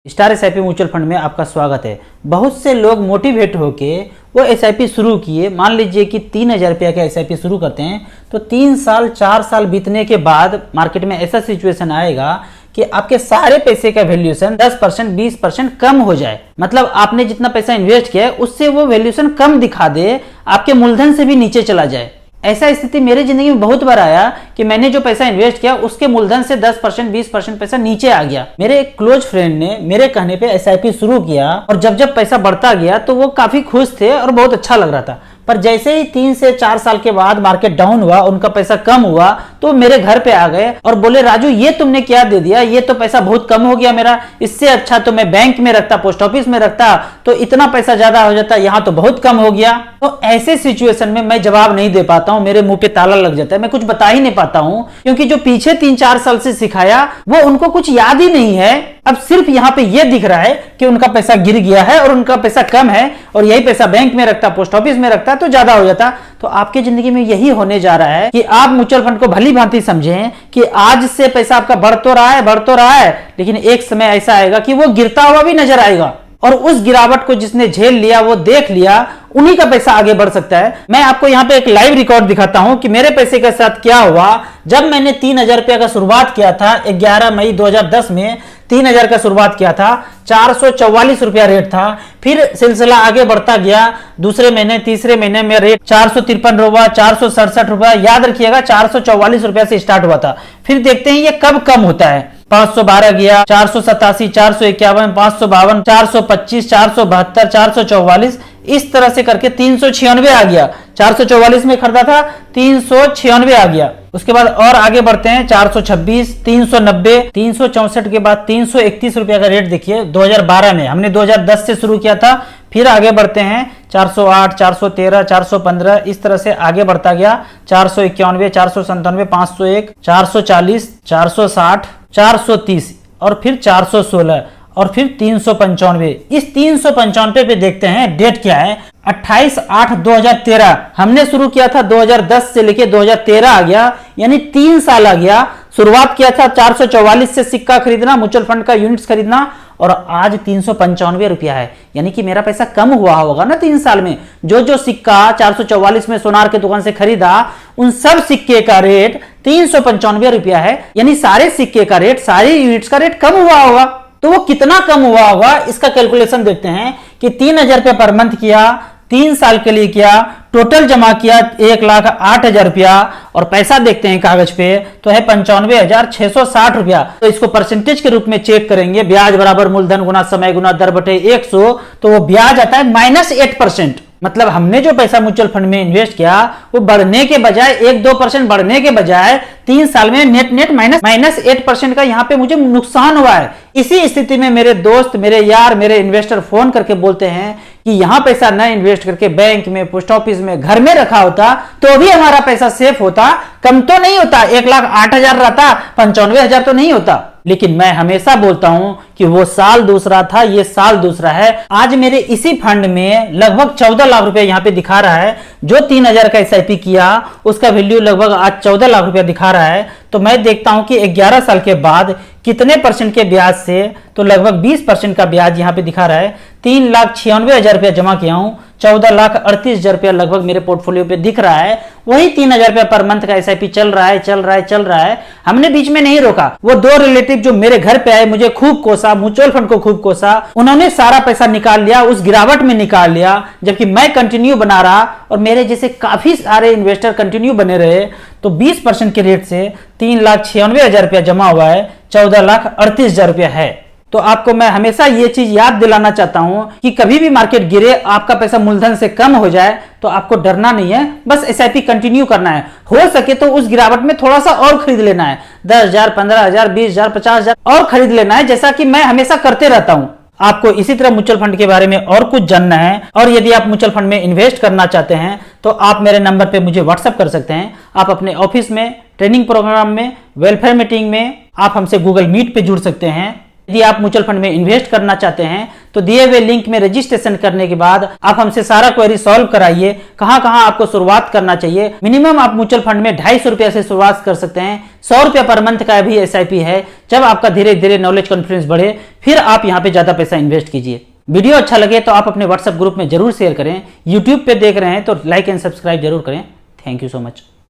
Star SIP mutual fund में आपका स्वागत है। बहुत से लोग मोटिवेट होके वो एसआईपी शुरू किए। मान लीजिए कि 3,000 रुपया का एसआईपी शुरू करते हैं तो 3 साल 4 साल बीतने के बाद मार्केट में ऐसा सिचुएशन आएगा कि आपके सारे पैसे का वैल्यूएशन 10% 20% कम हो जाए। मतलब आपने जितना पैसा इन्वेस्ट किया है उससे वो वैल्यूएशन कम दिखा दे, आपके मूलधन से भी नीचे चला जाए। ऐसा स्थिति मेरे जिंदगी में बहुत बार आया कि मैंने जो पैसा इन्वेस्ट किया उसके मूलधन से 10% 20% पैसा नीचे आ गया। मेरे एक क्लोज फ्रेंड ने मेरे कहने पे एसआईपी शुरू किया और जब पैसा बढ़ता गया तो वो काफी खुश थे और बहुत अच्छा लग रहा था। पर जैसे ही 3 से 4 साल के बाद मार्केट डाउन हुआ, उनका पैसा कम हुआ, तो मेरे घर पे आ गए और बोले राजू ये तुमने क्या दे दिया, ये तो पैसा बहुत कम हो गया मेरा, इससे अच्छा तो मैं बैंक में रखता, पोस्ट ऑफिस में रखता तो इतना पैसा ज्यादा हो जाता, यहाँ तो बहुत कम हो गया। तो ऐसे सिचुएशन में मैं जवाब नहीं दे पाता हूँ, मेरे मुंह पे ताला लग जाता है, मैं कुछ बता ही नहीं पाता हूँ क्योंकि जो पीछे 3-4 साल से सिखाया वो उनको कुछ याद ही नहीं है। अब सिर्फ यहाँ पे ये दिख रहा है कि उनका पैसा गिर गया है और उनका पैसा कम है और यही पैसा बैंक में रखता, पोस्ट ऑफिस में रखता तो ज्यादा हो जाता। तो आपकी जिंदगी में यही होने जा रहा है कि आप म्यूचुअल फंड को भली भांति समझें कि आज से पैसा आपका बढ़ तो रहा है, लेकिन एक समय ऐसा आएगा कि वो गिरता हुआ भी नजर आएगा और उस गिरावट को जिसने झेल लिया, वो देख लिया, उन्हीं का पैसा आगे बढ़ सकता है। मैं आपको यहाँ पे एक लाइव रिकॉर्ड दिखाता हूं कि मेरे पैसे के साथ क्या हुआ। जब मैंने 3,000 रुपया का शुरुआत किया था 11 मई 2010 में 3,000 का शुरुआत किया था, 444 रुपया रेट था। फिर सिलसिला आगे बढ़ता गया, दूसरे महीने तीसरे महीने में रेट 453 रुपया, 467 रुपया, याद रखिएगा 444 रुपया से स्टार्ट हुआ था। फिर देखते हैं ये कब कम होता है। 512 गया, 487, 451, 552, 425, 472, 444, इस तरह से करके 396 आ गया। 444 में खरीदा था, 396 आ गया। उसके बाद और आगे बढ़ते हैं, 426, 390, 364 के बाद 331 रुपया का रेट देखिए 2012 में, हमने 2010 से शुरू किया था। फिर आगे बढ़ते हैं 408, 413, 415, इस तरह से आगे बढ़ता गया। 491, 497, 501, 440, 460, 430 और फिर 416 और फिर 395। इस 395 पे देखते हैं डेट क्या है, 28/8/2013 हमने शुरू किया था। 2010 से लेके 2013 आ गया, यानी 3 साल आ गया। शुरुआत किया था 444 से सिक्का खरीदना, म्यूचुअल फंड का यूनिट्स खरीदना, और आज 395 रुपया है। यानी कि मेरा पैसा कम हुआ होगा ना 3 साल में। जो सिक्का 444 में सोनार के दुकान से खरीदा, उन सब सिक्के का रेट 395 रुपया है। यानी सारे सिक्के का रेट, सारे यूनिट्स का रेट कम हुआ होगा। तो वो कितना कम हुआ होगा इसका कैलकुलेशन देखते हैं कि 3,000 रुपया पर मंथ किया, 3 साल के लिए किया, टोटल जमा किया 1,08,000 रुपया, और पैसा देखते हैं कागज पे तो है 95,660 रुपया। तो इसको परसेंटेज के रूप में चेक करेंगे, ब्याज बराबर मूलधन गुना समय गुना दर बटे 100, तो वो ब्याज आता है -8%। मतलब हमने जो पैसा म्यूचुअल फंड में इन्वेस्ट किया वो बढ़ने के बजाय 1-2% बढ़ने के बजाय 3 साल में नेट -8% का यहाँ पे मुझे नुकसान हुआ है। इसी स्थिति में मेरे दोस्त, मेरे यार, मेरे इन्वेस्टर फोन करके बोलते हैं कि यहाँ पैसा न इन्वेस्ट करके बैंक में, पोस्ट ऑफिस में, घर में रखा होता तो भी हमारा पैसा सेफ होता, कम तो नहीं होता, 1,08,000 रहता, 95,000 तो नहीं होता। लेकिन मैं हमेशा बोलता हूं कि वो साल दूसरा था, ये साल दूसरा है। आज मेरे इसी फंड में लगभग 14 लाख रुपया यहाँ पे दिखा रहा है। जो 3,000 का एसआईपी किया उसका वैल्यू लगभग आज 14 लाख रुपया दिखा रहा है। तो मैं देखता हूं कि 11 साल के बाद कितने परसेंट के ब्याज से, तो लगभग 20% का ब्याज यहाँ पे दिखा रहा है। 3,96,000 रुपया जमा किया हूं, 14,38,000 रुपया लगभग मेरे पोर्टफोलियो पे दिख रहा है। वही 3,000 रुपया पर मंथ का एसआईपी चल रहा है। हमने बीच में नहीं रोका। वो 2 रिलेटिव जो मेरे घर पे आए, मुझे खूब कोसा, म्यूचुअल फंड को खूब कोसा, उन्होंने सारा पैसा निकाल लिया, उस गिरावट में निकाल लिया, जबकि मैं कंटिन्यू बना रहा और मेरे जैसे काफी सारे इन्वेस्टर कंटिन्यू बने रहे। तो 20% के रेट से 3,96,000 रुपया जमा हुआ है, 14,38,000 रुपया है। तो आपको मैं हमेशा ये चीज याद दिलाना चाहता हूं कि कभी भी मार्केट गिरे, आपका पैसा मूलधन से कम हो जाए तो आपको डरना नहीं है, बस एसआईपी कंटिन्यू करना है। हो सके तो उस गिरावट में थोड़ा सा और खरीद लेना है, 10,000, 15,000, 20,000, 50,000 और खरीद लेना है, जैसा कि मैं हमेशा करते रहता हूं। आपको इसी तरह म्यूचुअल फंड के बारे में और कुछ जानना है, और यदि आप म्यूचुअल फंड में इन्वेस्ट करना चाहते हैं तो आप मेरे नंबर पे मुझे व्हाट्सएप कर सकते हैं। आप अपने ऑफिस में, ट्रेनिंग प्रोग्राम में, वेलफेयर मीटिंग में आप हमसे गूगल मीट पे जुड़ सकते हैं। यदि आप म्यूचुअल फंड में इन्वेस्ट करना चाहते हैं तो दिए हुए लिंक में रजिस्ट्रेशन करने के बाद आप हमसे सारा क्वेरी सॉल्व कराइए, कहां कहां आपको शुरुआत करना चाहिए। मिनिमम आप म्यूचुअल फंड में 250 रुपए से शुरुआत कर सकते हैं। 100 रुपया पर मंथ का भी SIP है। जब आपका धीरे धीरे नॉलेज कॉन्फिडेंस बढ़े फिर आप यहाँ पे ज्यादा पैसा इन्वेस्ट कीजिए। वीडियो अच्छा लगे तो आप अपने व्हाट्सएप ग्रुप में जरूर शेयर करें। यूट्यूब पे देख रहे हैं तो लाइक एंड सब्सक्राइब जरूर करें। Thank you so much.